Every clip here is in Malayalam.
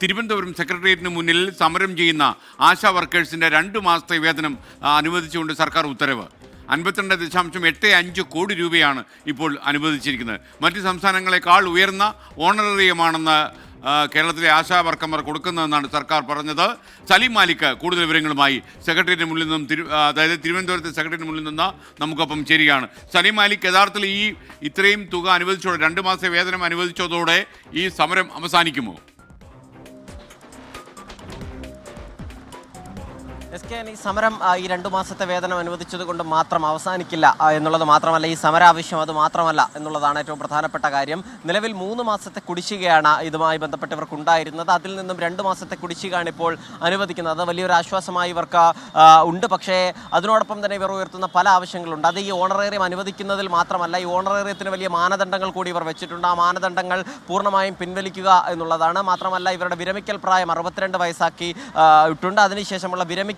തിരുവനന്തപുരം സെക്രട്ടേറിയറ്റിന് മുന്നിൽ സമരം ചെയ്യുന്ന ആശാ വർക്കേഴ്സിന്റെ 2 മാസത്തെ വേതനം അനുവദിച്ചുകൊണ്ട് സർക്കാർ ഉത്തരവ്. 52.85 കോടി രൂപയാണ് ഇപ്പോൾ അനുവദിച്ചിരിക്കുന്നത്. മറ്റ് സംസ്ഥാനങ്ങളെക്കാൾ ഉയർന്ന ഓണറേറിയമാണെന്ന് കേരളത്തിലെ ആശാ വർക്കർമാർ കൊടുക്കുന്നതെന്നാണ് സർക്കാർ പറഞ്ഞത്. സലീം മാലിക് കൂടുതൽ വിവരങ്ങളുമായി സെക്രട്ടേറിയറ്റിന് മുന്നിൽ നിന്നും അതായത് തിരുവനന്തപുരത്തെ സെക്രട്ടേറിയറ്റിന് മുന്നിൽ നിന്ന് നമുക്കൊപ്പം ചേരുകയാണ്. സലീം മാലിക്, യഥാർത്ഥത്തിൽ ഇത്രയും തുക അനുവദിച്ചതോടെ 2 മാസത്തെ വേതനം അനുവദിച്ചതോടെ ഈ സമരം അവസാനിക്കുമോ? ഈ സമരം ഈ 2 മാസത്തെ വേതനം അനുവദിച്ചത് കൊണ്ട് മാത്രം അവസാനിക്കില്ല എന്നുള്ളത് മാത്രമല്ല, ഈ സമരാവശ്യം അത് മാത്രമല്ല എന്നുള്ളതാണ് ഏറ്റവും പ്രധാനപ്പെട്ട കാര്യം. നിലവിൽ 3 മാസത്തെ കുടിശ്ശികയാണ് ഇതുമായി ബന്ധപ്പെട്ടവർക്കുണ്ടായിരുന്നത്. അതിൽ നിന്നും 2 മാസത്തെ കുടിശ്ശികയാണ് ഇപ്പോൾ അനുവദിക്കുന്നത്. അത് വലിയൊരു ആശ്വാസമായി ഇവർക്ക് ഉണ്ട്. പക്ഷേ അതിനോടൊപ്പം തന്നെ ഇവർ ഉയർത്തുന്ന പല ആവശ്യങ്ങളുണ്ട്. അത് ഈ ഓണറേറിയം അനുവദിക്കുന്നതിൽ മാത്രമല്ല, ഈ ഓണറേറിയത്തിന് വലിയ മാനദണ്ഡങ്ങൾ കൂടി ഇവർ വെച്ചിട്ടുണ്ട്. ആ മാനദണ്ഡങ്ങൾ പൂർണ്ണമായും പിൻവലിക്കുക എന്നുള്ളതാണ്. മാത്രമല്ല, ഇവരുടെ വിരമിക്കൽ പ്രായം 62 വയസ്സാക്കി ഇട്ടുണ്ട്. അതിനുശേഷമുള്ള വിരമിക്കൽ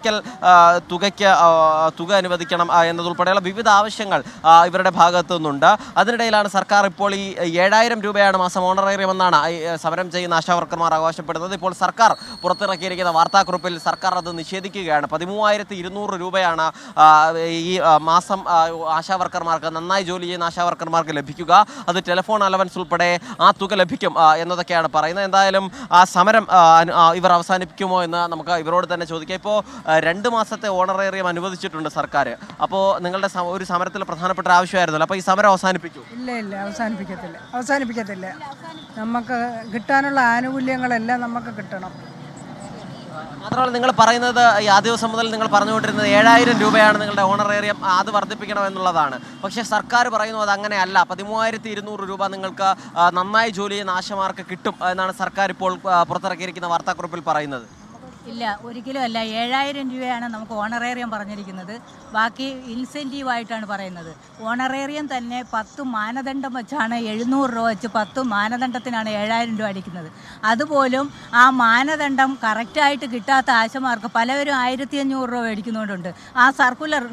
തുക അനുവദിക്കണം എന്നതുൾപ്പെടെയുള്ള വിവിധ ആവശ്യങ്ങൾ ഇവരുടെ ഭാഗത്തു നിന്നുണ്ട്. അതിനിടയിലാണ് സർക്കാർ ഇപ്പോൾ ഈ 7000 രൂപയാണ് മാസം ഓണറേറിയം എന്നാണ് സമരം ചെയ്യുന്ന ആശാ വർക്കർമാർ അവകാശപ്പെടുന്നത്. ഇപ്പോൾ സർക്കാർ പുറത്തിറക്കിയിരിക്കുന്ന വാർത്താക്കുറിപ്പിൽ സർക്കാർ അത് നിഷേധിക്കുകയാണ്. 13,200 രൂപയാണ് ഈ മാസം ആശാ വർക്കർമാർക്ക്, നന്നായി ജോലി ചെയ്യുന്ന ആശാ വർക്കർമാർക്ക് ലഭിക്കുക. അത് ടെലിഫോൺ അലവൻസ് ഉൾപ്പെടെ ആ തുക ലഭിക്കും എന്നതൊക്കെയാണ് പറയുന്നത്. എന്തായാലും ആ സമരം ഇവർ അവസാനിപ്പിക്കുമോ എന്ന് നമുക്ക് ഇവരോട് തന്നെ ചോദിക്കാം. ഇപ്പോൾ 2 മാസത്തെ ഓണറേറിയം അനുവദിച്ചിട്ടുണ്ട് സർക്കാർ. അപ്പോൾ നിങ്ങളുടെ ഒരു സമരത്തിൽ പ്രധാനപ്പെട്ട ആവശ്യമായിരുന്നല്ലോ, അപ്പോൾ ഈ സമരം അവസാനിപ്പിക്കൂ? ഇല്ല, അവസാനിപ്പിക്കത്തില്ല. നമുക്ക് കിട്ടാനുള്ള ആനുകൂല്യങ്ങളെല്ലാം നമുക്ക് കിട്ടണം. മാത്രമല്ല, നിങ്ങൾ പറയുന്നത് ഈ ആ ദിവസം മുതൽ നിങ്ങൾ പറഞ്ഞുകൊണ്ടിരുന്നത് 7000 രൂപയാണ് നിങ്ങളുടെ ഓണറേറിയം, അത് വർദ്ധിപ്പിക്കണം എന്നുള്ളതാണ്. പക്ഷേ സർക്കാർ പറയുന്നു അത് അങ്ങനെയല്ല. 13,200 രൂപ നിങ്ങൾക്ക് നന്നായി ജോലി ചെയ്യുന്ന ആശമാർക്ക് കിട്ടും എന്നാണ് സർക്കാർ ഇപ്പോൾ പുറത്തിറക്കിയിരിക്കുന്ന വാർത്താക്കുറിപ്പിൽ പറയുന്നത്. ഇല്ല, ഒരിക്കലും അല്ല. 7000 രൂപയാണ് നമുക്ക് ഓണറേറിയം പറഞ്ഞിരിക്കുന്നത്. ബാക്കി ഇൻസെൻറ്റീവായിട്ടാണ് പറയുന്നത്. ഓണറേറിയം തന്നെ 10 മാനദണ്ഡം വെച്ചാണ് 700 രൂപ വെച്ച് 10 മാനദണ്ഡത്തിനാണ് 7000 രൂപ അടിക്കുന്നത്. അതുപോലും ആ മാനദണ്ഡം കറക്റ്റായിട്ട് കിട്ടാത്ത ആശമാർക്ക് പലവരും 1500 രൂപ മേടിക്കുന്നതുകൊണ്ടുണ്ട്. ആ സർക്കുലർ,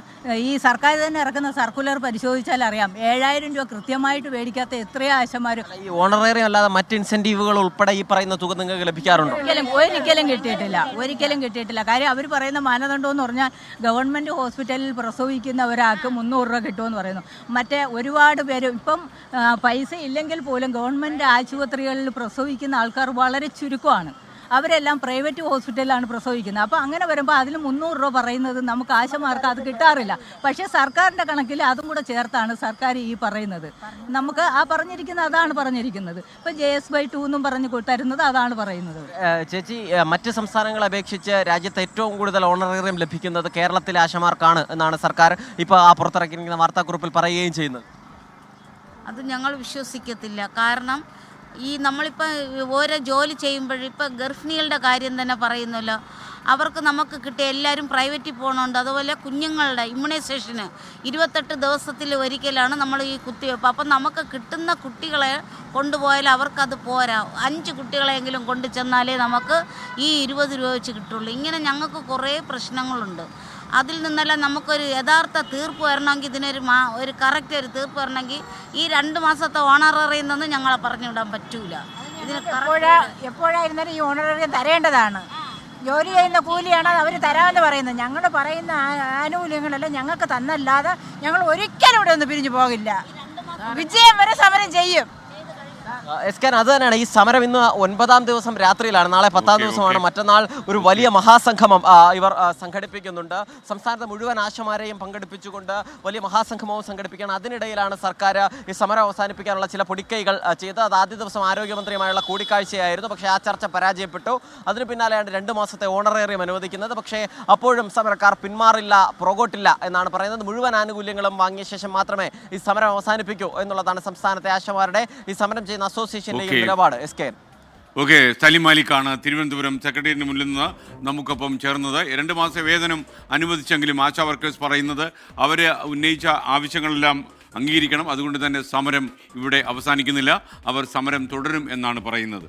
ഈ സർക്കാർ തന്നെ ഇറക്കുന്ന സർക്കുലർ പരിശോധിച്ചാൽ അറിയാം, 7000 രൂപ കൃത്യമായിട്ട് മേടിക്കാത്ത എത്രയോ ആശമാർ. ഈ ഓണറേറിയം അല്ലാതെ മറ്റ് ഇൻസെൻറ്റീവുകൾ ഉൾപ്പെടെ ഈ പറയുന്ന തുക നിങ്ങൾക്ക് ലഭിക്കാറുണ്ടോ? ഒരിക്കലും കിട്ടിയിട്ടില്ല. കാര്യം അവർ പറയുന്ന മാനദണ്ഡം എന്ന് പറഞ്ഞാൽ ഗവൺമെൻറ് ഹോസ്പിറ്റലിൽ പ്രസവിക്കുന്ന ഒരാൾക്ക് 300 രൂപ കിട്ടുമെന്ന് പറയുന്നു. മറ്റേ ഒരുപാട് പേര് ഇപ്പം പൈസ ഇല്ലെങ്കിൽ പോലും ഗവൺമെൻറ് ആശുപത്രികളിൽ പ്രസവിക്കുന്ന ആൾക്കാർ വളരെ ചുരുക്കമാണ്. അവരെല്ലാം പ്രൈവറ്റ് ഹോസ്പിറ്റലിലാണ് പ്രസവിക്കുന്നത്. അപ്പോൾ അങ്ങനെ വരുമ്പോൾ അതിൽ 300 രൂപ പറയുന്നത് നമുക്ക് ആശമാർക്ക് അത് കിട്ടാറില്ല. പക്ഷേ സർക്കാരിൻ്റെ കണക്കിൽ അതും കൂടെ ചേർത്താണ് സർക്കാർ ഈ പറയുന്നത്. നമുക്ക് ആ അതാണ് പറഞ്ഞിരിക്കുന്നത്. ഇപ്പോൾ JS/2 എന്നും പറഞ്ഞ് തരുന്നത് അതാണ് പറയുന്നത്. ചേച്ചി, മറ്റ് സംസ്ഥാനങ്ങളെ അപേക്ഷിച്ച് രാജ്യത്ത് ഏറ്റവും കൂടുതൽ ഓണറേറിയം ലഭിക്കുന്നത് കേരളത്തിലെ ആശമാർക്കാണ് എന്നാണ് സർക്കാർ ഇപ്പോൾ ആ പുറത്തിറക്കിയിരിക്കുന്ന വാർത്താക്കുറിപ്പിൽ പറയുകയും ചെയ്യുന്നത്. അത് ഞങ്ങൾ വിശ്വസിക്കത്തില്ല. കാരണം നമ്മളിപ്പോൾ ഓരോ ജോലി ചെയ്യുമ്പോഴിപ്പോൾ ഗർഭിണികളുടെ കാര്യം തന്നെ പറയുന്നല്ലോ, അവർക്ക് നമുക്ക് കിട്ടിയ എല്ലാവരും പ്രൈവറ്റിൽ പോകണമുണ്ട്. അതുപോലെ കുഞ്ഞുങ്ങളുടെ ഇമ്മ്യൂണൈസേഷന് 28 ദിവസത്തിൽ ഒരിക്കലാണ് നമ്മൾ ഈ കുത്തിവയ്പ്പ്. അപ്പം നമുക്ക് കിട്ടുന്ന കുട്ടികളെ കൊണ്ടുപോയാൽ അവർക്കത് പോരാ. 5 കുട്ടികളെങ്കിലും കൊണ്ടു ചെന്നാലേ നമുക്ക് ഈ 20 രൂപ വെച്ച് കിട്ടുള്ളൂ. ഇങ്ങനെ ഞങ്ങൾക്ക് കുറേ പ്രശ്നങ്ങളുണ്ട്. അതിൽ നിന്നെല്ലാം നമുക്കൊരു യഥാർത്ഥ തീർപ്പ് വരണമെങ്കിൽ, ഒരു കറക്റ്റ് ഒരു തീർപ്പ് വരണമെങ്കിൽ ഈ 2 മാസത്തെ ഓണറേറിയം നിന്ന് ഞങ്ങളെ പറഞ്ഞു വിടാൻ പറ്റൂല. ഇതിന് എപ്പോഴായിരുന്നാലും ഈ ഓണറേറിയം തരേണ്ടതാണ്. ജോലി ചെയ്യുന്ന കൂലിയാണ് അവർ തരാമെന്ന് പറയുന്നത്. ഞങ്ങൾ പറയുന്ന ആനുകൂല്യങ്ങളെല്ലാം ഞങ്ങൾക്ക് തന്നല്ലാതെ ഞങ്ങൾ ഒരിക്കലും ഇവിടെ നിന്ന് പിരിഞ്ഞു പോകില്ല. വിജയം വരെ സമരം ചെയ്യും. അത് തന്നെയാണ് ഈ സമരം. ഇന്ന് 9ാം ദിവസം രാത്രിയിലാണ്. നാളെ 10ാം ദിവസമാണ്. മറ്റന്നാൾ ഒരു വലിയ മഹാസംഗമം ഇവർ സംഘടിപ്പിക്കുന്നുണ്ട്. സംസ്ഥാനത്തെ മുഴുവൻ ആശമാരെയും പങ്കെടുപ്പിച്ചുകൊണ്ട് വലിയ മഹാസംഗമവും സംഘടിപ്പിക്കുകയാണ്. അതിനിടയിലാണ് സർക്കാർ ഈ സമരം അവസാനിപ്പിക്കാനുള്ള ചില പൊടിക്കൈകൾ ചെയ്തത്. അത് ആദ്യ ദിവസം ആരോഗ്യമന്ത്രിയുമായുള്ള കൂടിക്കാഴ്ചയായിരുന്നു. പക്ഷേ ആ ചർച്ച പരാജയപ്പെട്ടു. അതിന് പിന്നാലെയാണ് 2 മാസത്തെ ഓണറേറിയം അനുവദിക്കുന്നത്. പക്ഷേ അപ്പോഴും സമരക്കാർ പിന്മാറില്ല, പുറകോട്ടില്ല എന്നാണ് പറയുന്നത്. മുഴുവൻ ആനുകൂല്യങ്ങളും വാങ്ങിയ ശേഷം മാത്രമേ ഈ സമരം അവസാനിപ്പിക്കൂ എന്നുള്ളതാണ് സംസ്ഥാനത്തെ ആശമാരുടെ ഈ സമരം ചെയ്യുന്ന അസോസിയേഷന്റെ നിലപാട്. ഓക്കെ, സലീം മാലിക്കാണ് തിരുവനന്തപുരം സെക്രട്ടേറിയറ്റിന് മുന്നിൽ നിന്ന് നമുക്കൊപ്പം ചേർന്നത്. 2 മാസത്തെ വേതനം അനുവദിച്ചെങ്കിലും ആശാ വർക്കേഴ്സ് പറയുന്നത് അവർ ഉന്നയിച്ച ആവശ്യങ്ങളെല്ലാം അംഗീകരിക്കണം. അതുകൊണ്ട് തന്നെ സമരം ഇവിടെ അവസാനിക്കുന്നില്ല, അവർ സമരം തുടരും എന്നാണ് പറയുന്നത്.